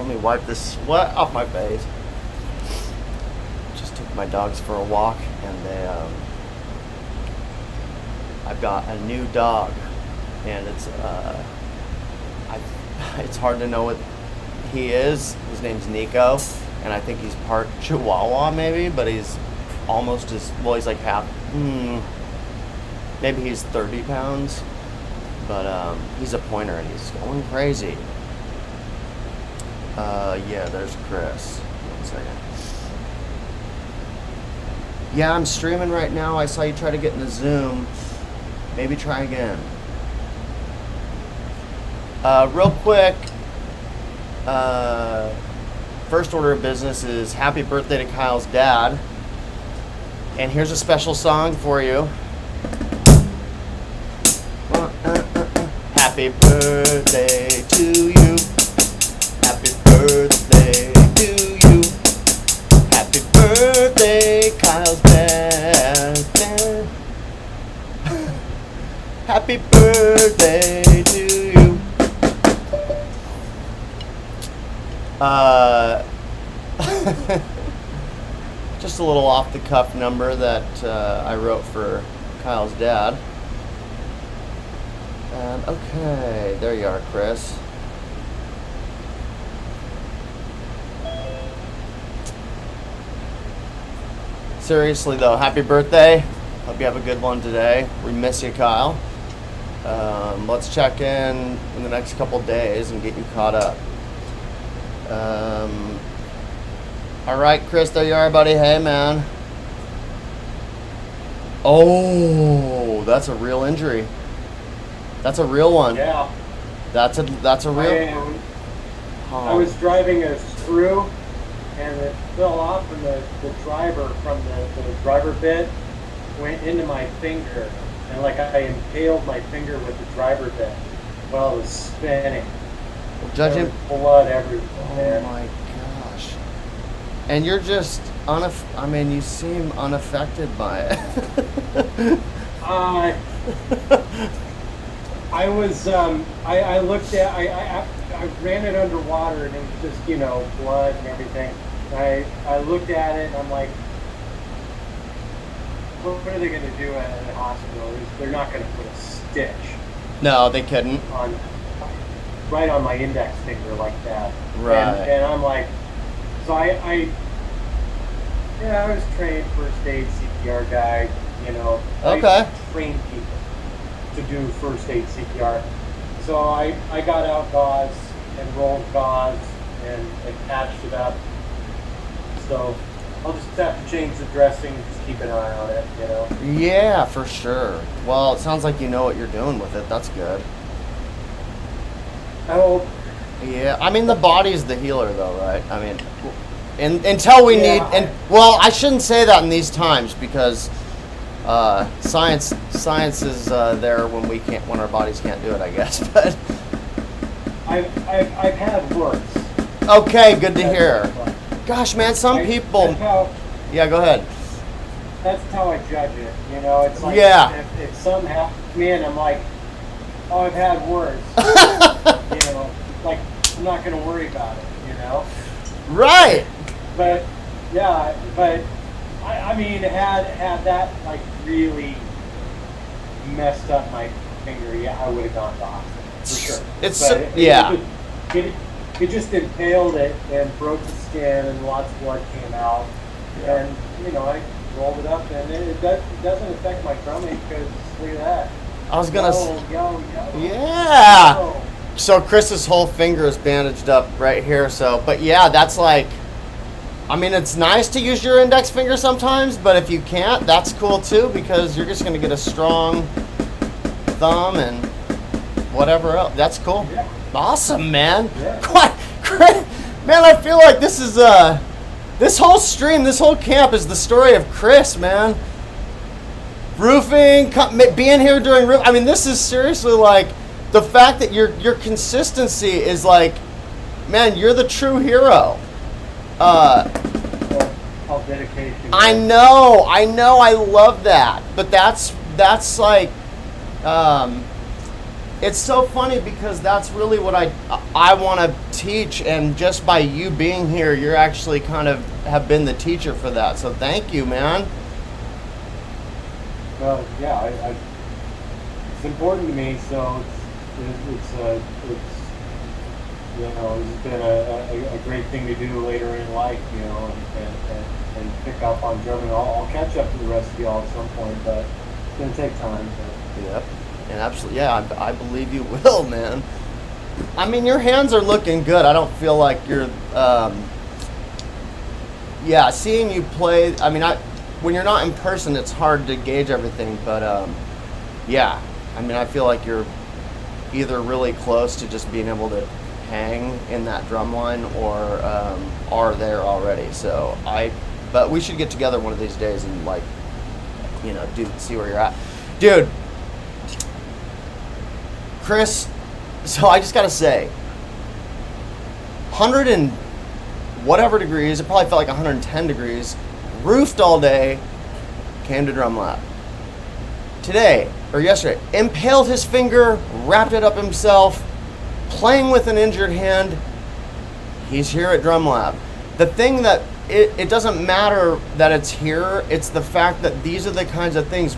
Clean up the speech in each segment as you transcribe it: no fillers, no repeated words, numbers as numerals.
Let me wipe this sweat off my face. Just took my dogs for a walk, and I've got a new dog, and it's hard to know what he is. His name's Nico, and I think he's part Chihuahua maybe, but he's almost he's like half, maybe he's 30 pounds, but he's a pointer and he's going crazy. Yeah, there's Chris. 1 second. Yeah, I'm streaming right now. I saw you try to get in the Zoom. Maybe try again. Real quick, first order of business is happy birthday to Kyle's dad. And here's a special song for you. Happy birthday to you. Happy birthday to you. Happy birthday, Kyle's dad. Happy birthday to you. Just a little off-the-cuff number that I wrote for Kyle's dad. And okay, there you are, Chris. Seriously though, happy birthday. Hope you have a good one today. We miss you, Kyle. Let's check in the next couple days and get you caught up. All right, Chris, there you are, buddy. Hey, man. Oh, that's a real injury. That's a real one. Yeah. That's a real. I was driving a screw, and it fell off, and the driver from the driver bit went into my finger, and like I impaled my finger with the driver bit while it was spinning. Judging blood everywhere. Oh my gosh! And you're just you seem unaffected by it. I was I looked at I ran it underwater, and it was just blood and everything. I looked at it and I'm like, what are they going to do at the hospital? They're not going to put a stitch. No, they couldn't. Right on my index finger like that. Right. And I'm like, so I was trained first aid CPR guy, Okay. I train people to do first aid CPR. So I got out gauze and rolled gauze and patched it up. So I'll just have to change the dressing, just keep an eye on it, Yeah, for sure. Well, it sounds like you know what you're doing with it. That's good. I hope. Yeah, I mean the body's the healer, though, right? I mean, until we need, well, I shouldn't say that in these times because science is there when our bodies can't do it, I guess. But I've had worse. Okay, good to hear. Gosh, man, some people. Yeah, go ahead. That's how I judge it. It's like if something happens to me and I'm like, oh, I've had worse. Like I'm not going to worry about it. Right. But I mean, had that like really messed up my finger, yeah, I would have gone to hospital for sure. It just impaled it and broke the skin, and lots of blood came out. Yeah. And I rolled it up, and it doesn't affect my crummy because look at that. I was gonna. Yeah. Yo. So Chris's whole finger is bandaged up right here. So, but yeah, that's like. I mean, it's nice to use your index finger sometimes, but if you can't, that's cool too because you're just gonna get a strong thumb and whatever else. That's cool. Yeah. Awesome, man. Yeah. Man, I feel like this is this whole stream, this whole camp is the story of Chris, man. Roofing, being here during roof. I mean, this is seriously like the fact that your consistency is like, man, you're the true hero. All dedication. I know, I love that. But that's like, It's so funny because that's really what I want to teach, and just by you being here, you're actually kind of have been the teacher for that. So thank you, man. Well, yeah, it's important to me. So it's it's been a great thing to do later in life, and pick up on drumming. I'll catch up to the rest of y'all at some point, but it's gonna take time. Yep. And absolutely, yeah, I believe you will, man. I mean, your hands are looking good. I don't feel like you're, seeing you play, I mean, when you're not in person, it's hard to gauge everything, but, yeah, I mean, I feel like you're either really close to just being able to hang in that drum line or are there already. So, but we should get together one of these days and, like, see where you're at. Dude. Chris, so I just gotta say, 100 and whatever degrees, it probably felt like 110 degrees, roofed all day, came to Drum Lab. Today, or yesterday, impaled his finger, wrapped it up himself, playing with an injured hand. He's here at Drum Lab. The thing that, it doesn't matter that it's here, it's the fact that these are the kinds of things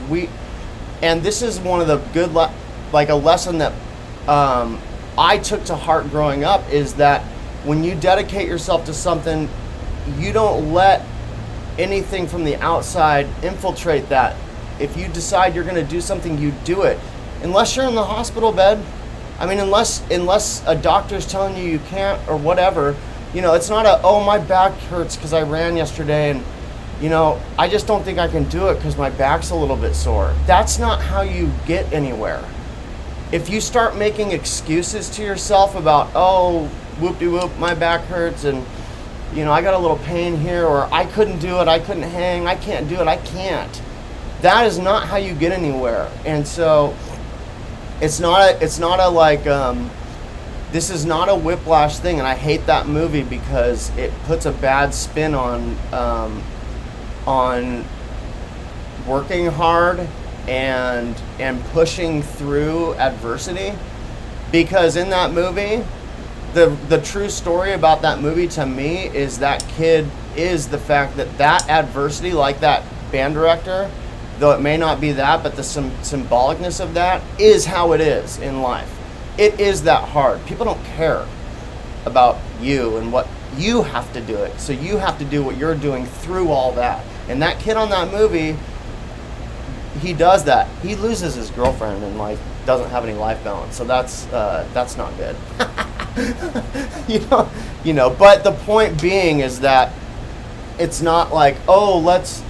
and this is one of the good, like a lesson that I took to heart growing up, is that when you dedicate yourself to something, you don't let anything from the outside infiltrate that. If you decide you're going to do something, you do it. Unless you're in the hospital bed. I mean, unless a doctor's telling you can't or whatever, it's not my back hurts because I ran yesterday and, I just don't think I can do it because my back's a little bit sore. That's not how you get anywhere. If you start making excuses to yourself about, whoop-de-whoop, my back hurts and, I got a little pain here, or I couldn't do it, I couldn't hang, I can't do it, I can't. That is not how you get anywhere. And so it's not this is not a whiplash thing, and I hate that movie because it puts a bad spin on working hard and pushing through adversity. Because in that movie, the true story about that movie to me is that kid is the fact that adversity, like that band director, though it may not be that, but the symbolicness of that is how it is in life. It is that hard. People don't care about you and what you have to do it. So you have to do what you're doing through all that. And that kid on that movie, he does that. He loses his girlfriend and doesn't have any life balance. So that's not good. But the point being is that it's not like, the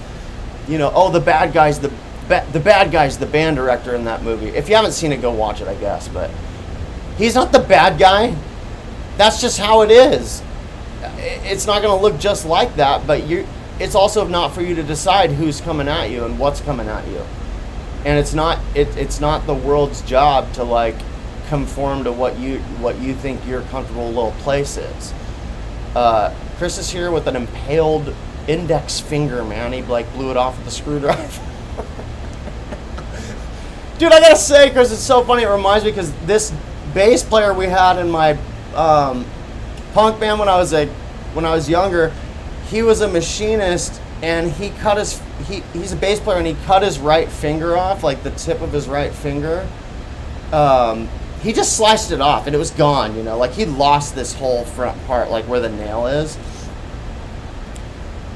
bad guy's the bad guy's the band director in that movie. If you haven't seen it, go watch it, I guess. But he's not the bad guy. That's just how it is. It's not going to look just like that, but it's also not for you to decide who's coming at you and what's coming at you. And it's not the world's job to conform to what you think your comfortable little place is. Chris is here with an impaled index finger, man. He blew it off with a screwdriver. Dude, I gotta say, Chris, it's so funny. It reminds me because this bass player we had in my punk band when I was younger, he was a machinist, and he's a bass player, and he cut his right finger off, the tip of his right finger. He just sliced it off, and it was gone, he lost this whole front part, where the nail is.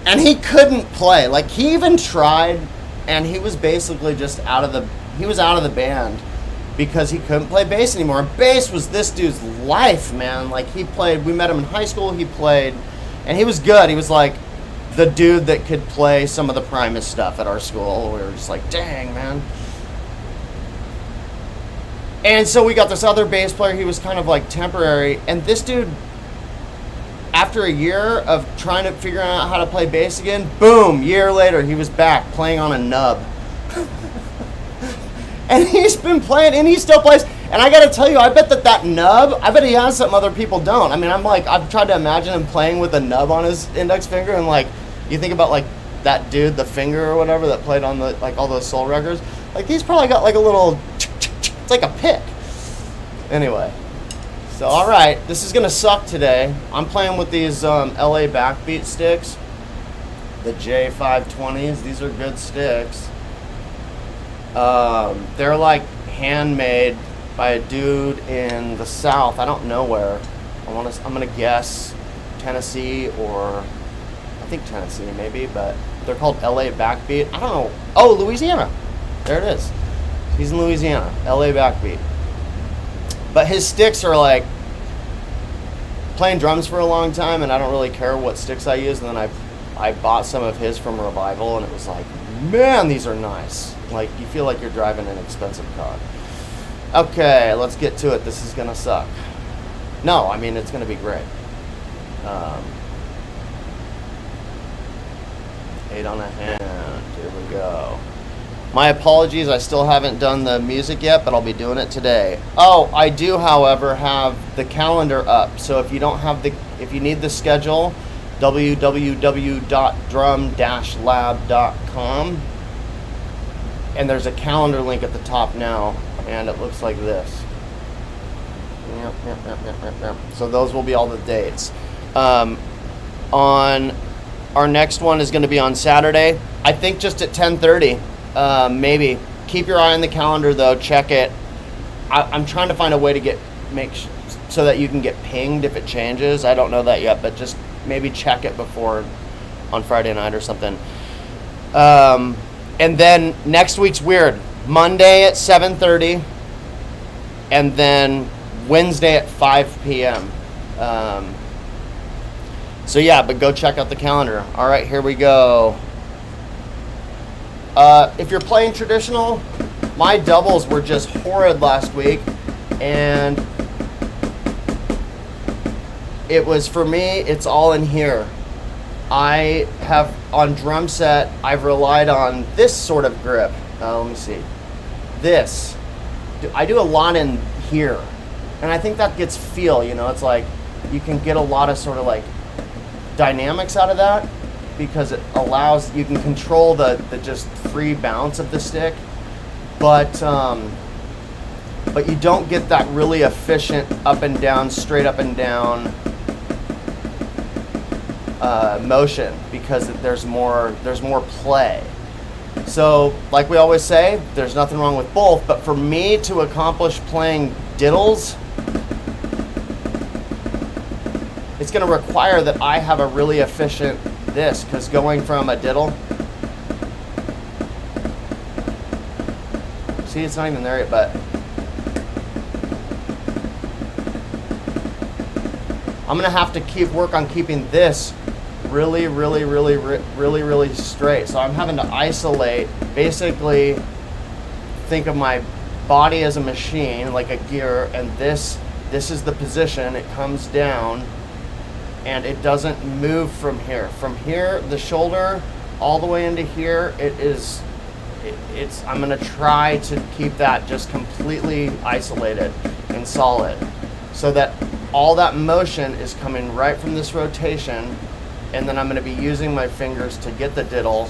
And he couldn't play. He even tried, and he was basically just out of the band because he couldn't play bass anymore. Bass was this dude's life, man. He played, we met him in high school, he played, and he was good. He was the dude that could play some of the Primus stuff at our school. We were just dang, man. And so we got this other bass player. He was kind of temporary. And this dude, after a year of trying to figure out how to play bass again, boom, year later, he was back playing on a nub. And he's been playing, and he still plays. And I got to tell you, I bet that nub, I bet he has something other people don't. I mean, I've tried to imagine him playing with a nub on his index finger, and you think about that dude, the Finger or whatever, that played on the all those soul records. He's probably got a little, it's like a pick. Anyway, so all right, this is gonna suck today. I'm playing with these LA Backbeat sticks, the J520s. These are good sticks. They're like handmade by a dude in the South. I don't know where. I'm gonna guess Tennessee, or I think Tennessee maybe, but they're called LA Backbeat. I don't know. Oh, Louisiana. There it is. He's in Louisiana. LA Backbeat. But his sticks are like, playing drums for a long time, and I don't really care what sticks I use. And then I bought some of his from Revival, and it was like, man, these are nice. Like, you feel like you're driving an expensive car. Okay, let's get to it. This is gonna suck. No, I mean, it's gonna be great. 8 on a hand. Here we go. My apologies, I still haven't done the music yet, but I'll be doing it today. Oh, I do, however, have the calendar up. So if you need the schedule, www.drum-lab.com, and there's a calendar link at the top now, and it looks like this. Yep. So those will be all the dates. On our next one is going to be on Saturday. I think just at 10:30. Maybe. Keep your eye on the calendar though. Check it. I'm trying to find a way to so that you can get pinged if it changes. I don't know that yet, but just maybe check it before on Friday night or something. And then next week's weird. Monday at 7:30, and then Wednesday at 5 p.m. So yeah, but go check out the calendar. All right, here we go. If you're playing traditional, my doubles were just horrid last week, and it was, for me, it's all in here. I have, on drum set, I've relied on this sort of grip. Let me see. This. I do a lot in here, and I think that gets feel, it's like you can get a lot of sort of like dynamics out of that, because it allows, you can control the just free bounce of the stick, but you don't get that really efficient up and down, straight up and down motion, because there's more play. So like we always say, there's nothing wrong with both, but for me to accomplish playing diddles, it's going to require that I have a really efficient this, because going from a diddle, see, it's not even there yet, but I'm gonna have to work on keeping this really straight. So I'm having to isolate, basically think of my body as a machine, like a gear, and this is the position. It comes down and it doesn't move from here. From here, the shoulder, all the way into here, I'm gonna try to keep that just completely isolated and solid, so that all that motion is coming right from this rotation, and then I'm gonna be using my fingers to get the diddle,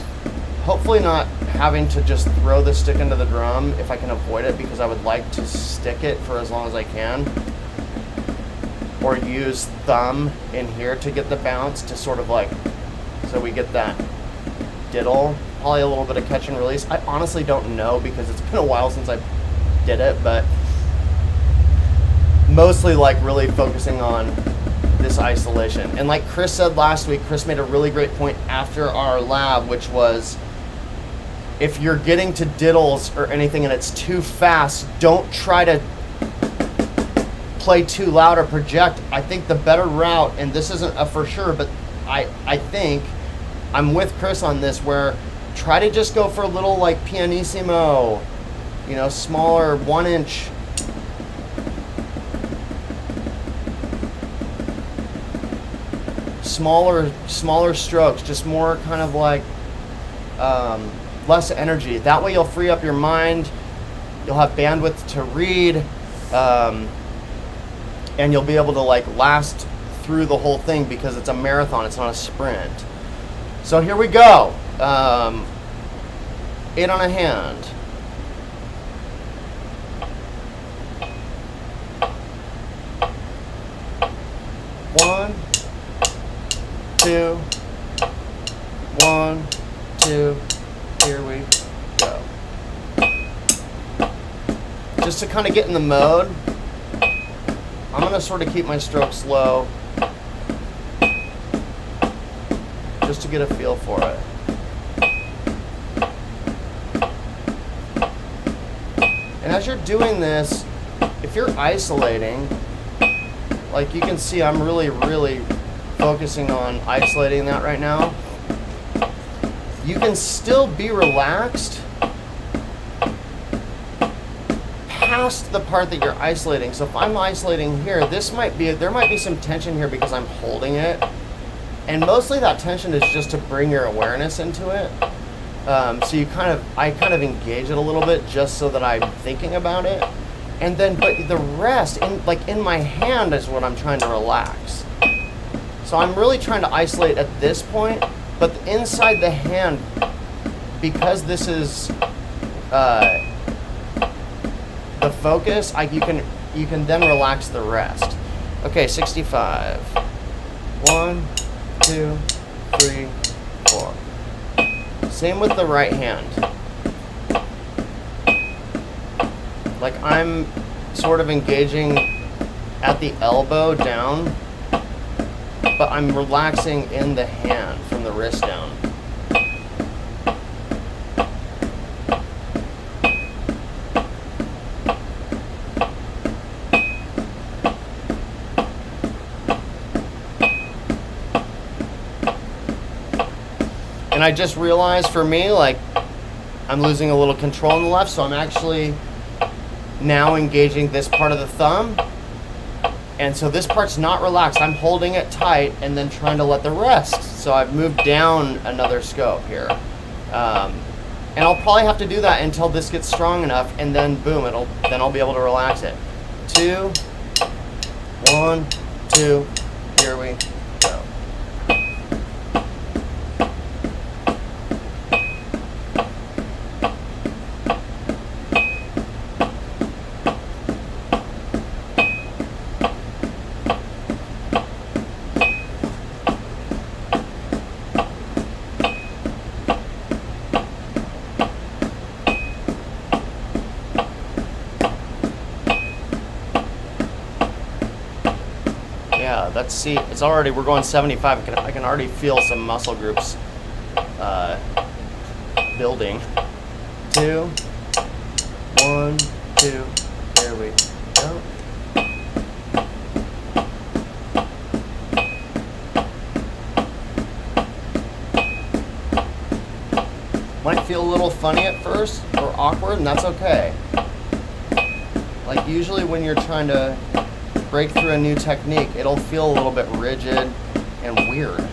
hopefully not having to just throw the stick into the drum if I can avoid it, because I would like to stick it for as long as I can, or use thumb in here to get the bounce, to sort of like, so we get that diddle, probably a little bit of catch and release. I honestly don't know, because it's been a while since I did it, but mostly like really focusing on this isolation. And like Chris said last week, Chris made a really great point after our lab, which was, if you're getting to diddles or anything and it's too fast, don't try to play too loud or project. I think the better route, and this isn't a for sure, but I think I'm with Chris on this, where try to just go for a little like pianissimo, smaller 1-inch. Smaller strokes, just more kind of like less energy. That way you'll free up your mind, you'll have bandwidth to read, and you'll be able to like last through the whole thing, because it's a marathon, it's not a sprint. So here we go. 8 on a hand. 2, 1, 2, here we go. Just to kind of get in the mode, I'm going to sort of keep my strokes low, just to get a feel for it. And as you're doing this, if you're isolating, like you can see I'm really focusing on isolating that right now. You can still be relaxed past the part that you're isolating. So if I'm isolating here, there might be some tension here because I'm holding it. And mostly that tension is just to bring your awareness into it. So I kind of engage it a little bit just so that I'm thinking about it. And then, but the rest, in my hand is what I'm trying to relax. So I'm really trying to isolate at this point, but inside the hand, because this is the focus, you can then relax the rest. Okay, 65. 1, 2, 3, 4. Same with the right hand. Like I'm sort of engaging at the elbow down, but I'm relaxing in the hand from the wrist down. And I just realized for me, like, I'm losing a little control in the left, so I'm actually now engaging this part of the thumb. And so this part's not relaxed. I'm holding it tight and then trying to let the rest. So I've moved down another scope here. And I'll probably have to do that until this gets strong enough, and then boom, then I'll be able to relax it. 2, 1, 2, here we go. Yeah, let's see. We're going 75. I can already feel some muscle groups building. 2, 1, 2, there we go. Might feel a little funny at first or awkward, and that's okay. Like usually when you're trying to break through a new technique, it'll feel a little bit rigid and weird.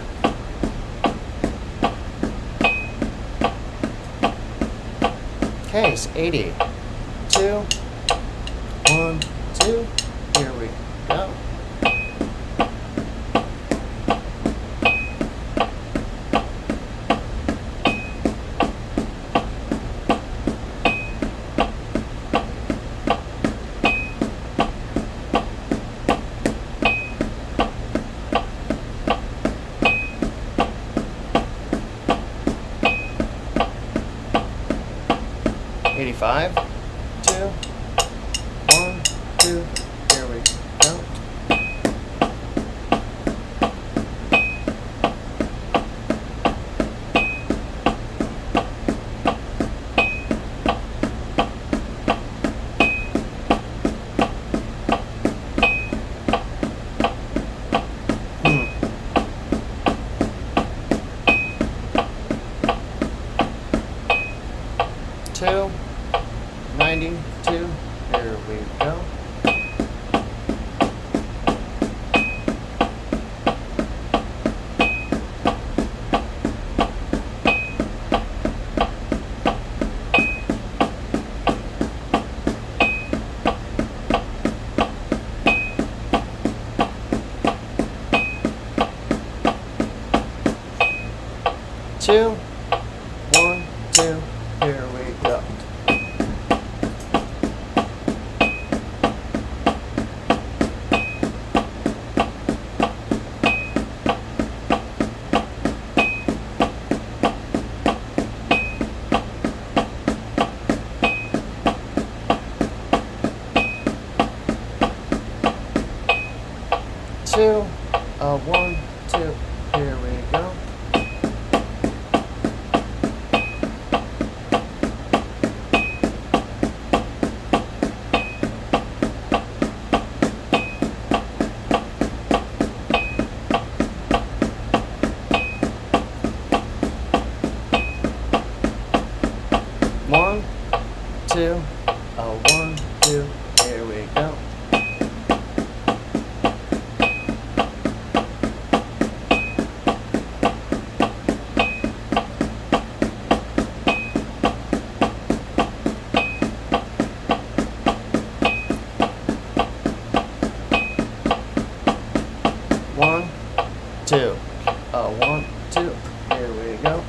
Okay, so 80. 2, 1, 2, here we go. Five, 2, 1, 2, here we go. Two. 92, here we go. Two, 1, 2, here we go. 1, 2, here we go. One, two, 1, 2, here we go. One, two, 1, 2, here we go.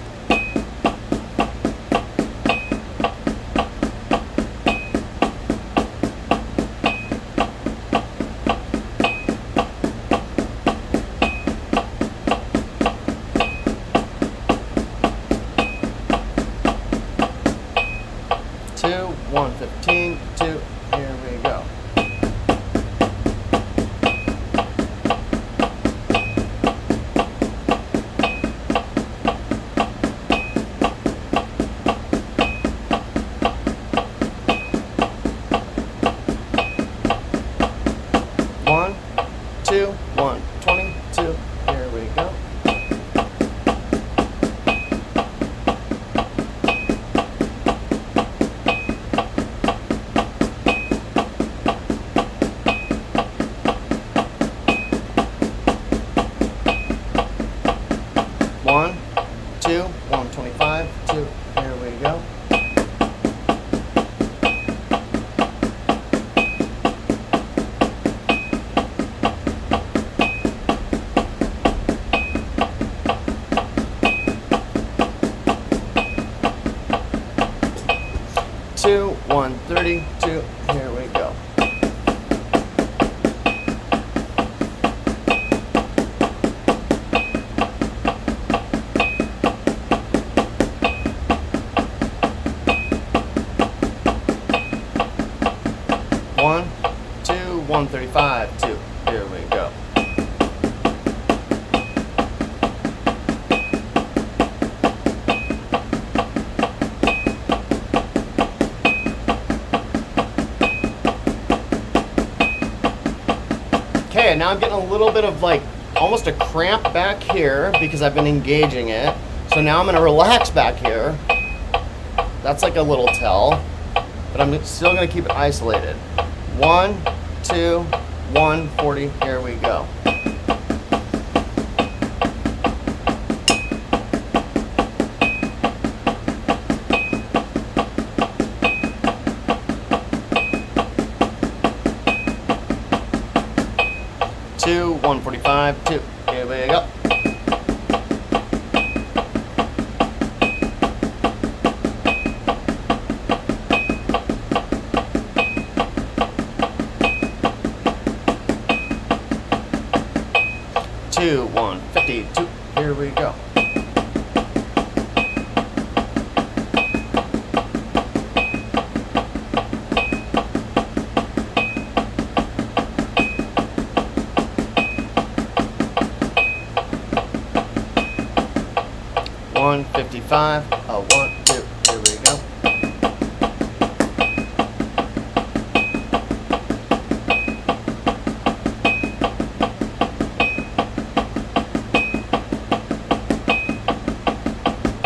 Two, 115, 2, here we go. One, two, 122, here we go. One, two, 125, 2, here we go. Two, 132, here we go. One, two, 135, 2, here we go. Okay, now I'm getting a little bit of like almost a cramp back here because I've been engaging it. So now I'm gonna relax back here. That's like a little tell, but I'm still gonna keep it isolated. 1, 2, 140, here we go. Two, 145, 2, here we go. Two, 152, here we go. One 55, 1, 2, here we go.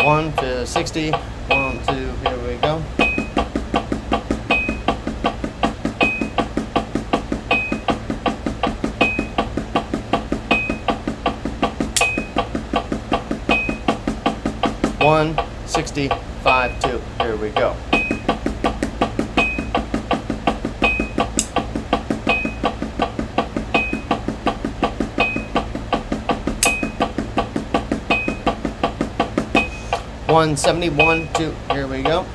One 60, 1, 2, here we go. One 65, 2, here we go. One 71, 2, here we go.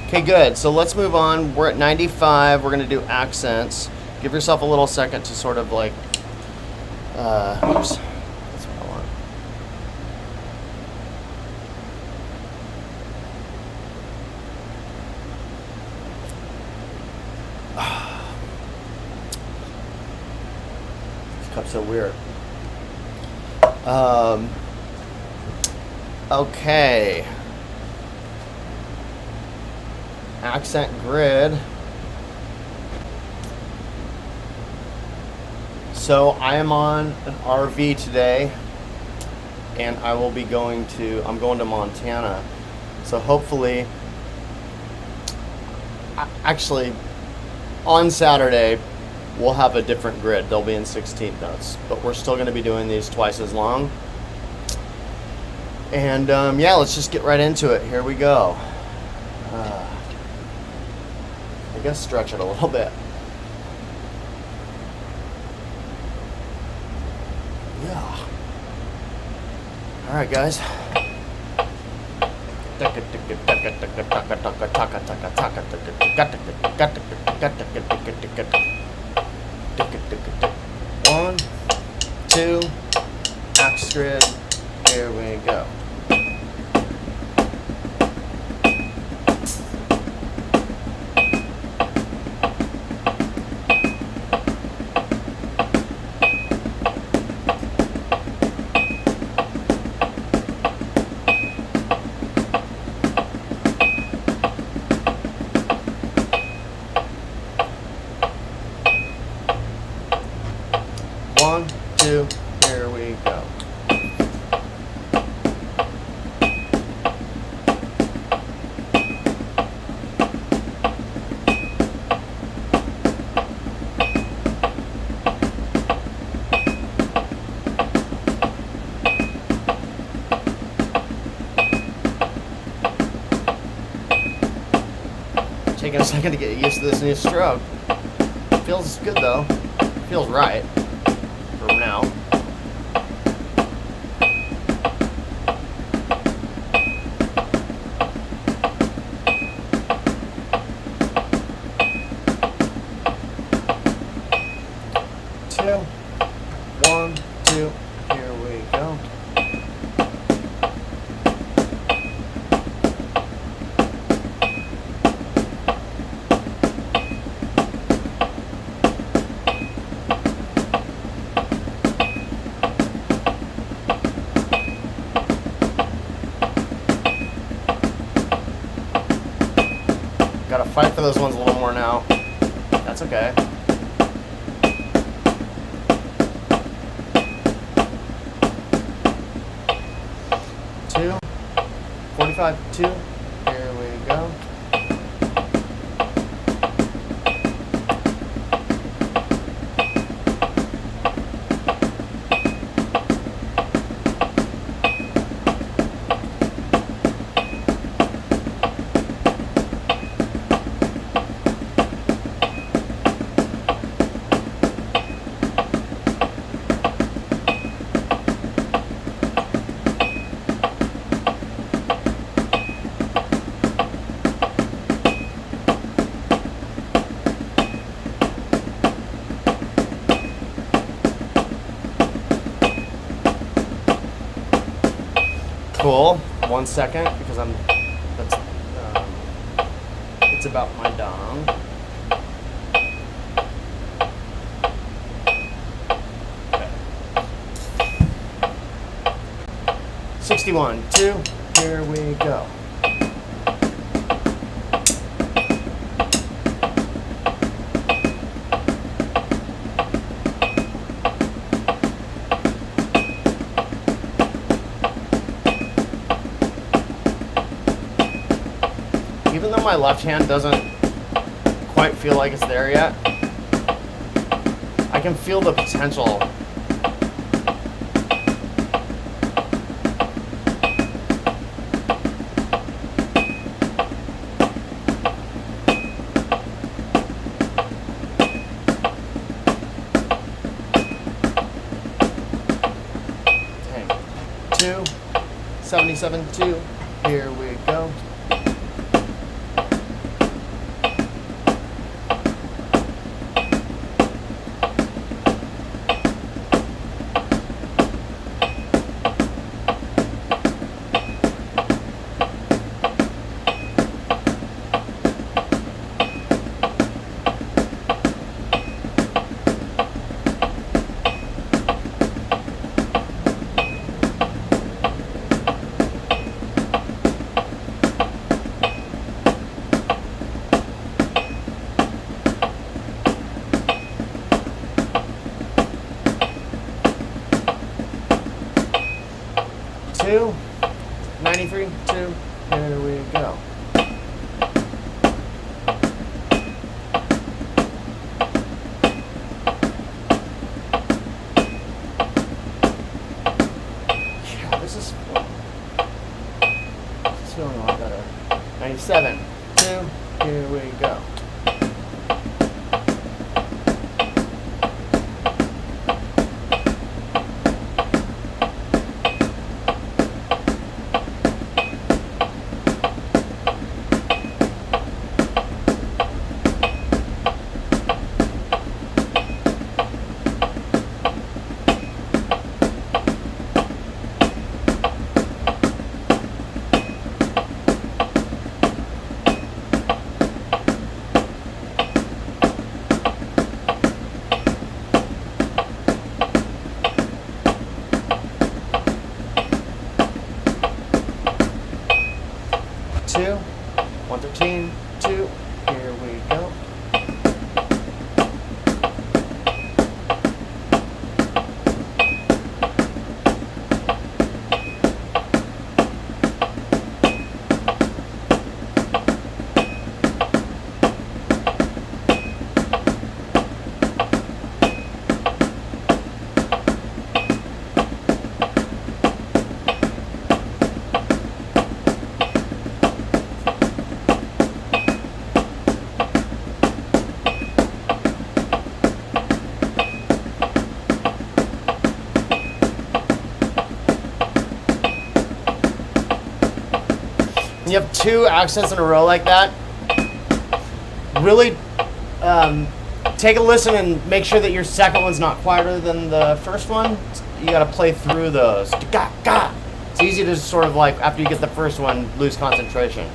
Okay, good. So let's move on. We're at 95. We're going to do accents. Give yourself a little second to sort of like, oops. That's what I want. up so weird. Okay. Accent grid. So I am on an RV today, and I'm going to Montana. So hopefully, actually, on Saturday, we'll have a different grid. They'll be in 16 notes, but we're still going to be doing these twice as long. And yeah, let's just get right into it. Here we go. I guess stretch it a little bit. Yeah. All right, guys. One, two, axe grid. Here we go. One, two, here we go. Taking a second to get used to this new stroke. Feels good though. Feels right. For now. Two, one, two, here we go. Gotta fight for those ones a little more now. That's okay. 45, 2. Here we go. Cool. 1 second, because it's about my dong. Okay. 61, 2, here we go. Even though my left hand doesn't quite feel like it's there yet, I can feel the potential. Dang. 2, 77, 2, here we go. 2, 93, 2, here we go. Yeah, this is feeling a lot better. 97, 2, here we go. Two, 113, 2, here we go. When you have 2 accents in a row like that, really take a listen and make sure that your second one's not quieter than the first one. You gotta play through those. It's easy to sort of like, after you get the first one, lose concentration.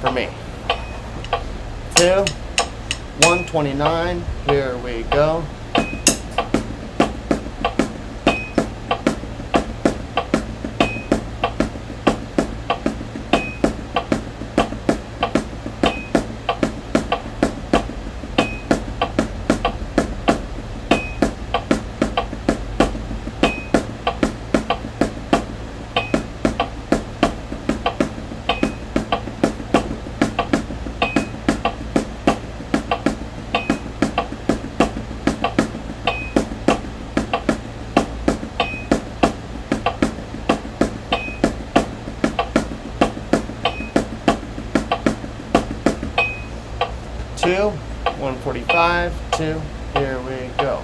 For me. 2, 129, here we go. Two, 145, 2, here we go.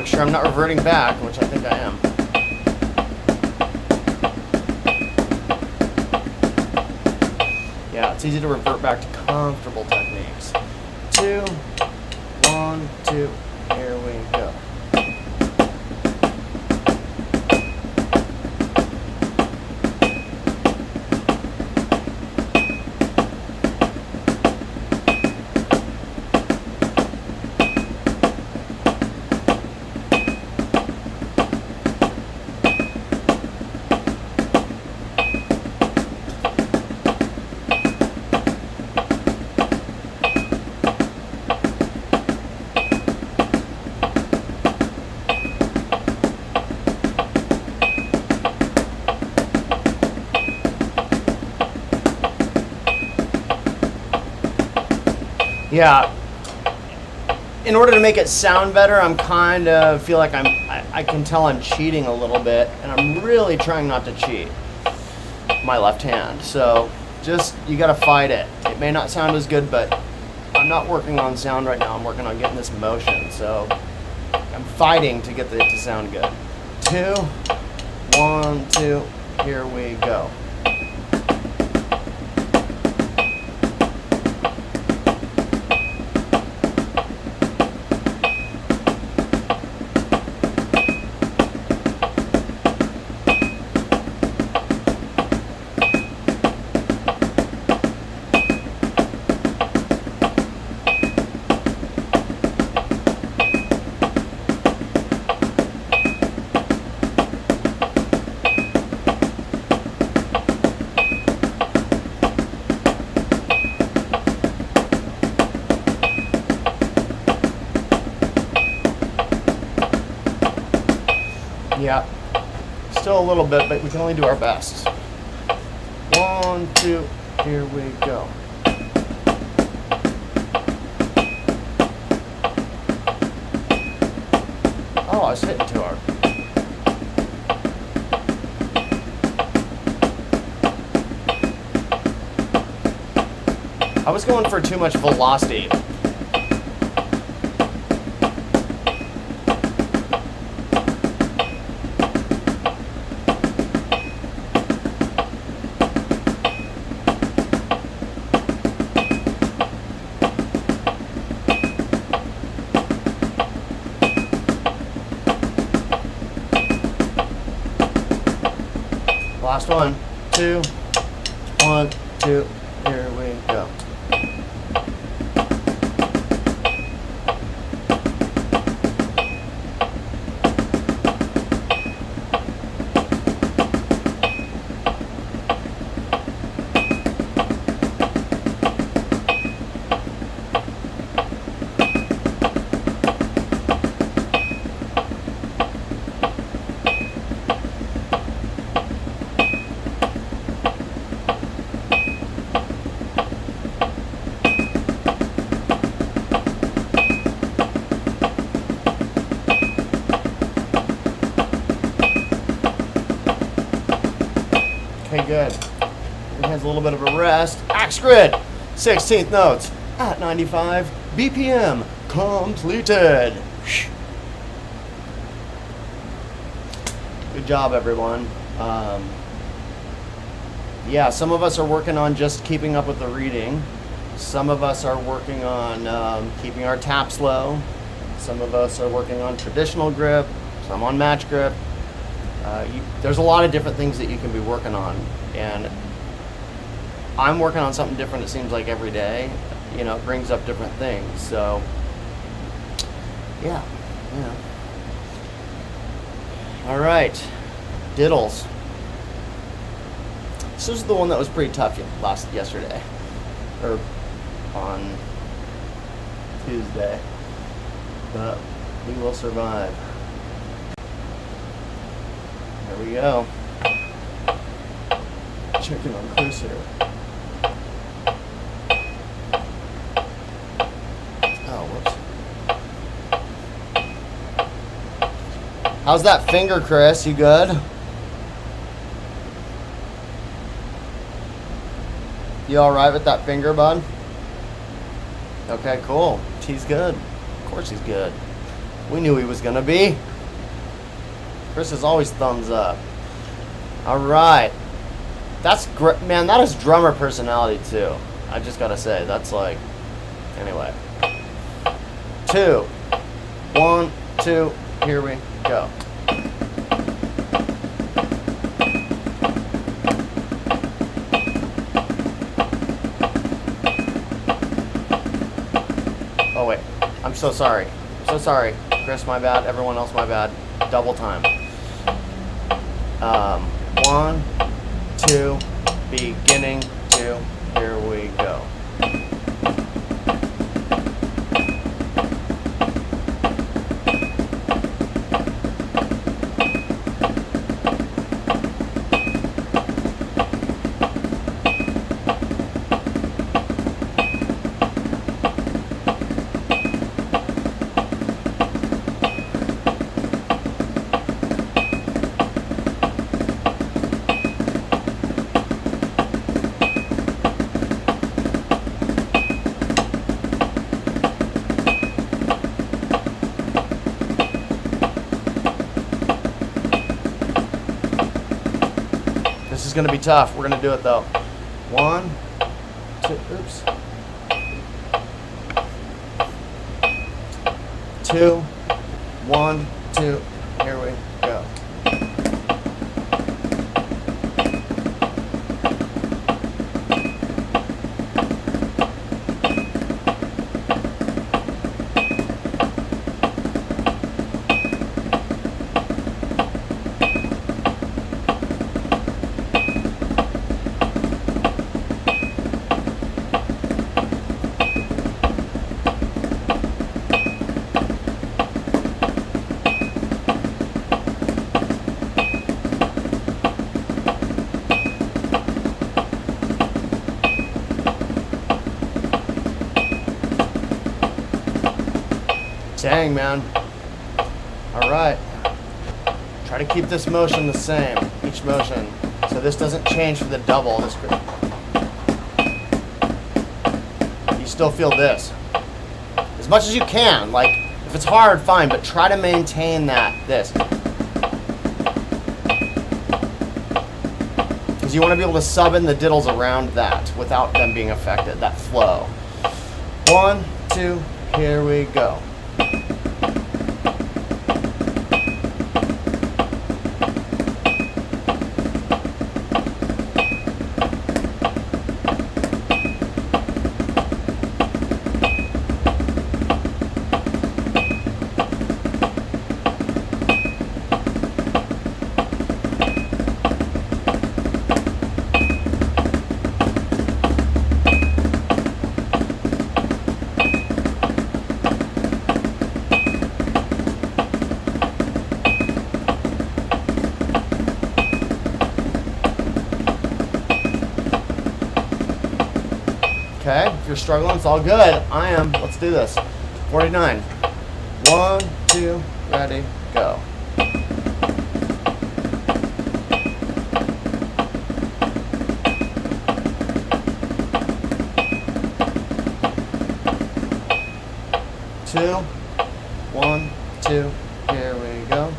Sure I'm not reverting back, which I think I am. Yeah, it's easy to revert back to comfortable techniques. 2, 1, 2, here we go. Yeah. In order to make it sound better, I'm kind of feel like I can tell I'm cheating a little bit, and I'm really trying not to cheat my left hand. So just, you gotta fight it. It may not sound as good, but I'm not working on sound right now. I'm working on getting this motion. So I'm fighting to get it to sound good. 2, 1, 2, here we go. Still a little bit, but we can only do our best. 1, 2, here we go. Oh, I was hitting too hard. I was going for too much velocity. Last one, 2, 1, 2, here we go. Okay, good. It has a little bit of a rest. Axe grid, 16th notes at 95 BPM. Completed. Good job, everyone. Yeah, some of us are working on just keeping up with the reading. Some of us are working on keeping our taps low. Some of us are working on traditional grip. Some on match grip. There's a lot of different things that you can be working on, and I'm working on something different, it seems like, every day. You know, it brings up different things, so yeah. All right, diddles. This was the one that was pretty tough yesterday, or on Tuesday, but we will survive. There we go. Checking on Chris here. Oh, whoops. How's that finger, Chris? You good? You alright with that finger, bud? Okay, cool. He's good. Of course he's good. We knew he was gonna be. Chris is always thumbs up. All right. That's great, man. That is drummer personality too. I just gotta say, that's like, anyway. 2, 1, 2, here we go. Oh wait, I'm so sorry. So sorry. Chris, my bad. Everyone else, my bad. Double time. 1, 2, beginning 2, here we go. This is going to be tough. We're going to do it though. 1, 2, oops. 2, 1, 2, here we go. Dang, man. All right. Try to keep this motion the same, each motion, so this doesn't change for the double. This, you still feel this. As much as you can. Like, if it's hard, fine, but try to maintain this. Because you want to be able to sub in the diddles around that without them being affected, that flow. 1, 2, here we go. Okay, if you're struggling, it's all good. I am. Let's do this. 49. 1, 2, ready, go. Two, 1, 2, here we go.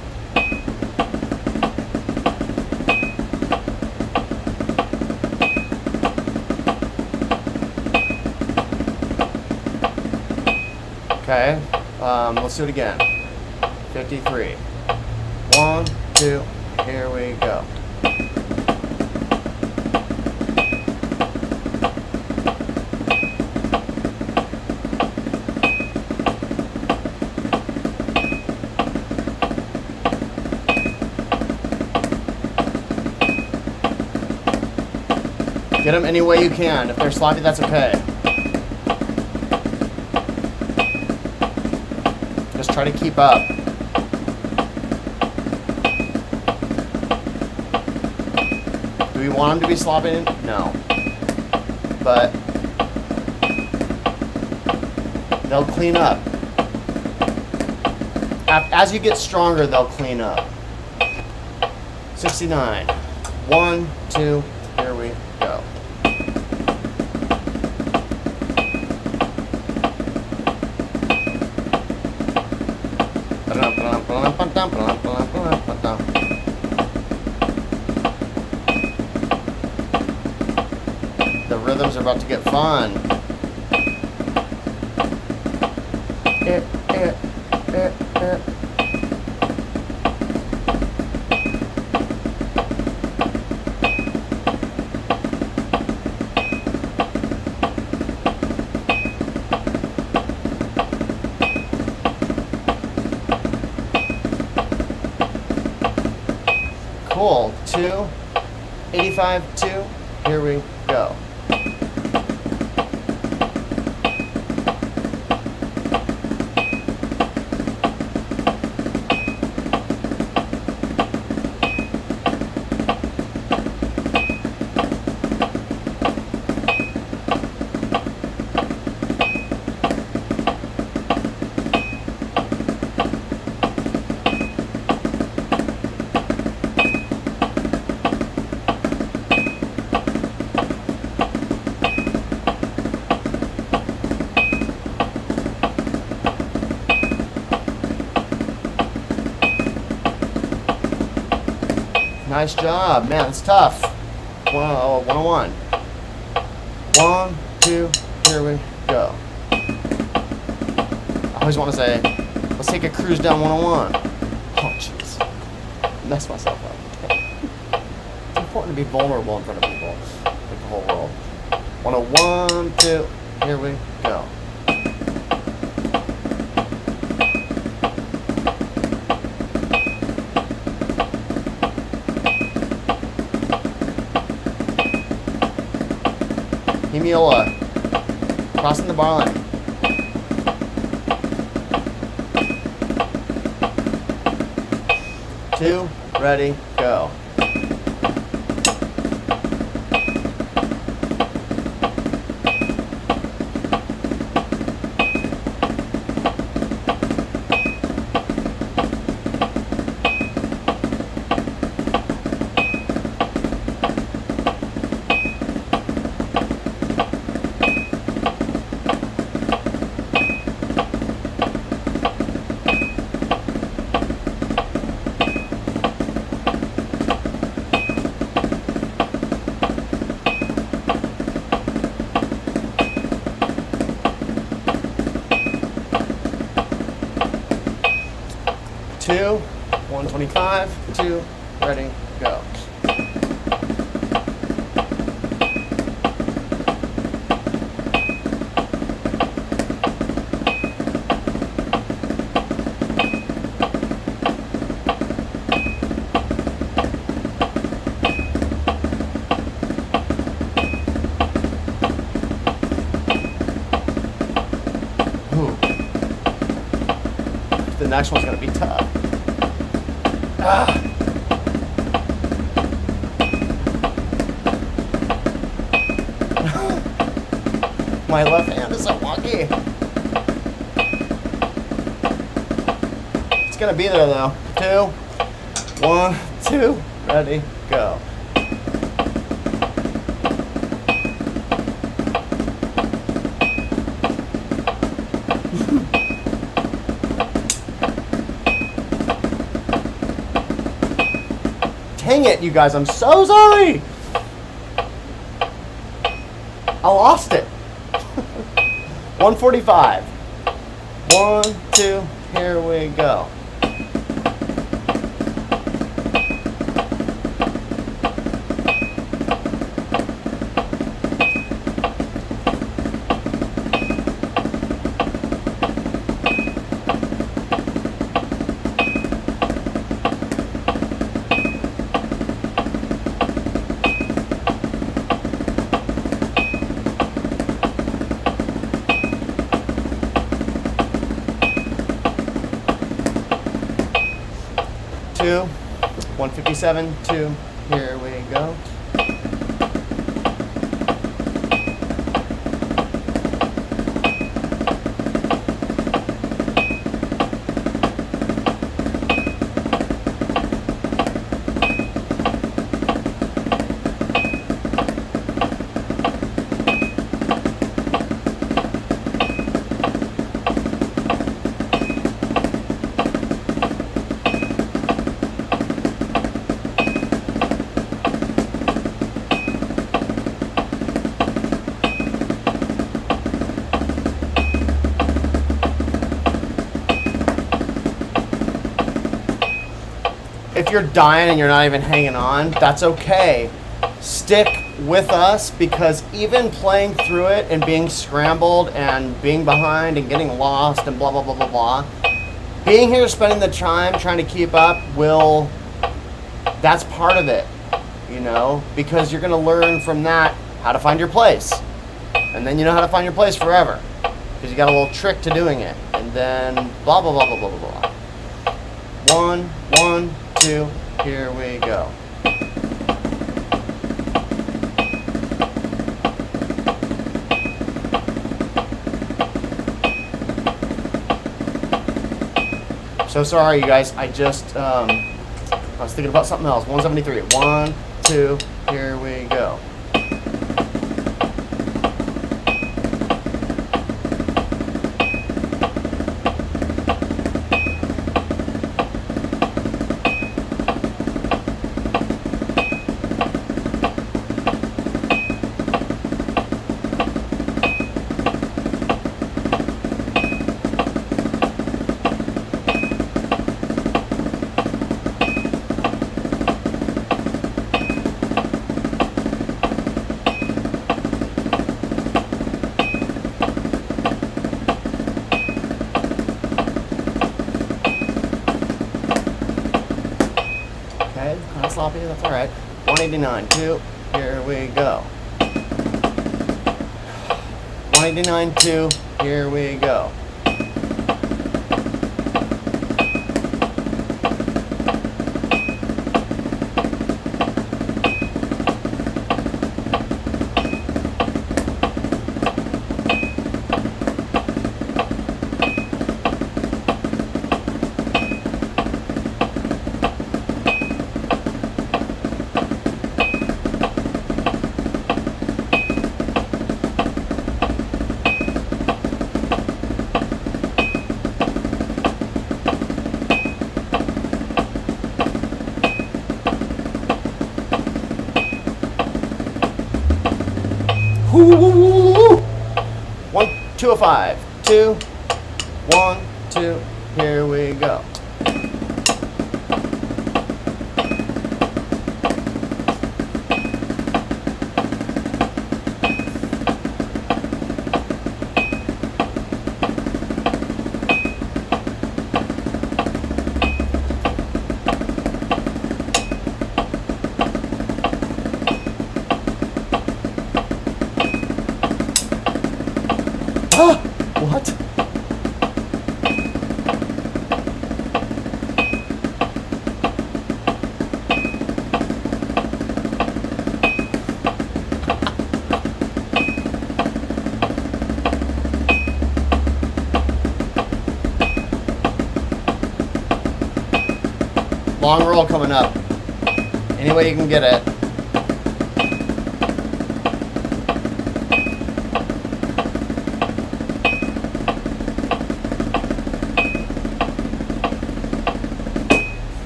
Okay, let's do it again. 53. 1, 2, here we go. Get them any way you can. If they're sloppy, that's okay. Just try to keep up. Do we want them to be sloppy? No. But they'll clean up. As you get stronger, they'll clean up. 69. 1, 2, here we go. The rhythms are about to get fun. Cool. 2, 85, 2, here we go. Nice job, man. It's tough. 101. 1, 2, here we go. I always want to say, let's take a cruise down 101. Oh, jeez. Messed myself up. It's important to be vulnerable in front of people, like the whole world. 101, 2, here we go. Hemiola, crossing the bar line. Two, ready, go. 125, 2, ready, go. The next one's gonna be tough. Ah. My left hand is so wonky. It's gonna be there though. 2, 1, 2, ready, go. Dang it, you guys, I'm so sorry. I lost it. 145. 1, 2, here we go. Two, 157, 2, here we go. If you're dying and you're not even hanging on, that's okay. Stick with us, because even playing through it and being scrambled and being behind and getting lost and blah, blah, blah, blah, blah, being here, spending the time trying to keep up that's part of it, you know, because you're going to learn from that how to find your place. And then you know how to find your place forever, because you got a little trick to doing it. And then blah, blah, blah, blah, blah, blah, blah. 1, 1, 2, here we go. So sorry, you guys. I was thinking about something else. 173. 1, 2, here we go. Okay, kind of sloppy, that's alright. 189, 2, here we go. 189, 2, here we go. Woo! 1, 205, 2, 1, 2, here we go. Long roll coming up. Any way you can get it.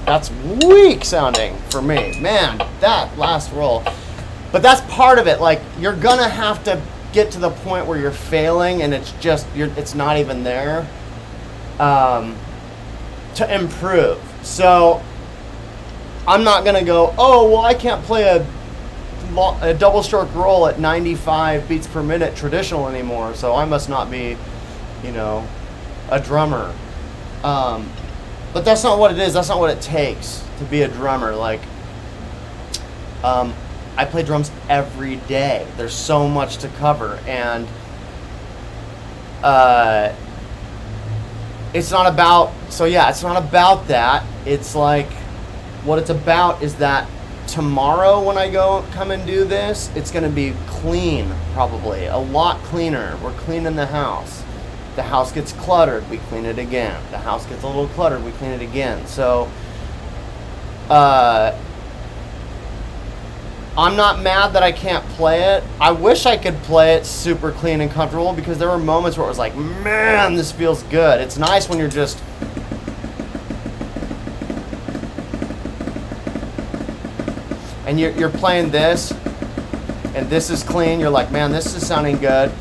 That's weak sounding for me. Man, that last roll. But that's part of it. Like, you're gonna have to get to the point where you're failing and it's just, it's not even there to improve. So I'm not gonna go, oh, well, I can't play a double stroke roll at 95 beats per minute traditional anymore, so I must not be, you know, a drummer. But that's not what it is. That's not what it takes to be a drummer. Like, I play drums every day. There's so much to cover, and it's not about, so yeah, it's not about that. It's like, what it's about is that tomorrow when I come and do this, it's going to be clean, probably a lot cleaner. We're cleaning the house. The house gets cluttered, we clean it again. The house gets a little cluttered, we clean it again. So I'm not mad that I can't play it. I wish I could play it super clean and comfortable, because there were moments where it was like, man, this feels good. It's nice when you're just and you're playing this and this is clean. You're like, man, this is sounding good.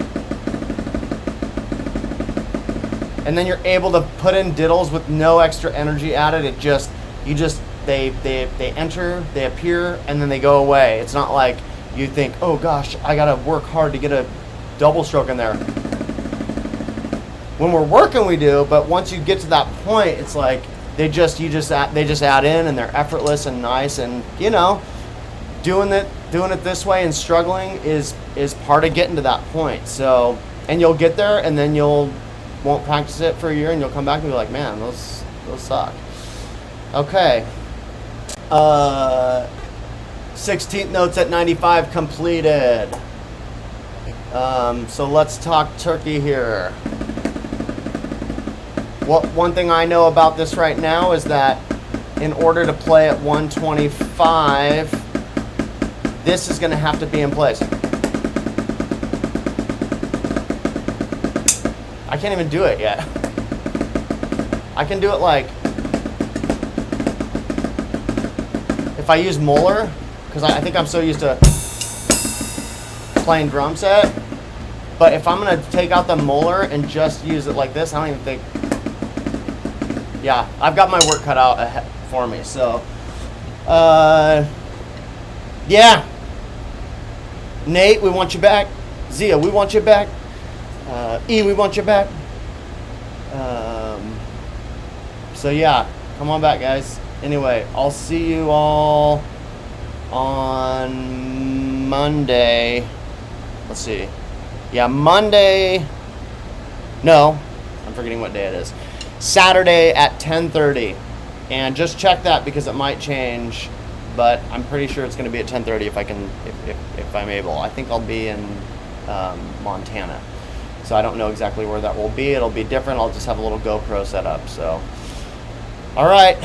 And then you're able to put in diddles with no extra energy added. They enter, they appear, and then they go away. It's not like you think, oh gosh, I gotta work hard to get a double stroke in there. When we're working, we do, but once you get to that point, it's like they just add in, and they're effortless and nice, and you know, doing it this way and struggling is part of getting to that point. So, and you'll get there, and then won't practice it for a year, and you'll come back and be like, man, those suck. Okay. 16th notes at 95 completed. So let's talk turkey here. One thing I know about this right now is that in order to play at 125, this is going to have to be in place. I can't even do it yet. I can do it like, if I use molar, because I think I'm so used to playing drum set, but if I'm going to take out the molar and just use it like this, I don't even think, yeah, I've got my work cut out for me. So, yeah. Nate, we want you back. Zia, we want you back. E, we want you back. So yeah, come on back, guys. Anyway, I'll see you all on Monday. Let's see. Yeah, Monday. No, I'm forgetting what day it is. Saturday at 10:30. And just check that because it might change, but I'm pretty sure it's going to be at 10:30 if I'm able. I think I'll be in Montana. So I don't know exactly where that will be. It'll be different. I'll just have a little GoPro set up. So, all right.